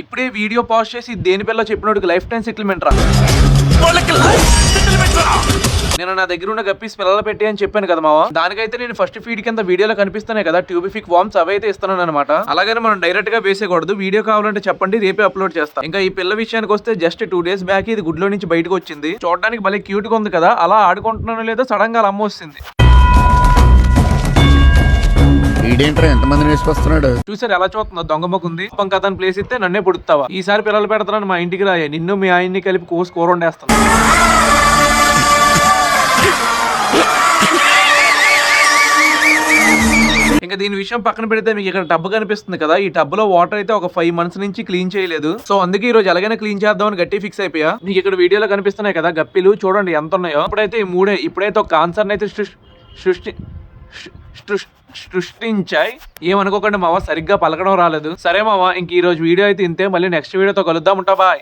ఇప్పుడే video pause చేసి దేని పిల్ల చెప్పినోడికి లైఫ్ టైం సెటిల్మెంట్ రా. నేను నా దగ్గర ఉన్న గప్పీస్ పిల్లలు పెట్టి అని చెప్పాను కదా మావా, దానికైతే నేను ఫస్ట్ ఫీడ్ కింద వీడియోలో కనిపిస్తున్నాయి కదా ట్యూబిఫిక్ వామ్స్, అవైతే ఇస్తున్నాను అనమాట. అలాగని మనం డైరెక్ట్ గా వేసేయకూడదు. వీడియో కావాలంటే చెప్పండి, రేపే అప్లోడ్ చేస్తాం. ఇంకా ఈ పిల్ల విషయానికి వస్తే జస్ట్ 2 days బ్యాక్ ఇది గుడ్లో నుంచి బయటకు వచ్చింది. చూడడానికి భలే క్యూట్ గా ఉంది కదా. అలా ఆడుకుంటున్నాను లేదా సడన్ గా అమ్మ వస్తుంది. ఎంతమంది వేసుకొస్తున్నాడు చూసారు ఎలా చూస్తుందో, దొంగ మొక్కుంది. కథను ప్లేస్ ఇస్తే నన్నే పుడుతావా. ఈసారి పిల్లలు పెడతానని మా ఇంటికి రాయే, నిన్ను మీ ఆయన్ని కలిపి కోసి కూర వండేస్తాను. ఇంకా దీని విషయం పక్కన పెడితే మీకు ఇక్కడ టబ్ కనిపిస్తుంది కదా, ఈ టబ్ లో వాటర్ అయితే ఒక 5 months నుంచి క్లీన్ చేయలేదు. సో అందుకే ఈ రోజు ఎలాగైనా క్లీన్ చేద్దామని గట్టి ఫిక్స్ అయిపోయా. మీకు ఇక్కడ వీడియోలో కనిపిస్తున్నాయి కదా గప్పిలు, చూడండి ఎంత ఉన్నాయో. ఇప్పుడైతే ఈ మూడే ఇప్పుడైతే ఒక ఆన్సర్ అయితే సృష్టించాయి. ఏమనుకోకండి మావా, సరిగ్గా పలకడం రాలేదు. సరే మావా, ఇంక ఈ రోజు వీడియో అయితే ఇంతే. మళ్ళీ నెక్స్ట్ వీడియోతో కలుద్దాం. ఉంటా, బాయ్.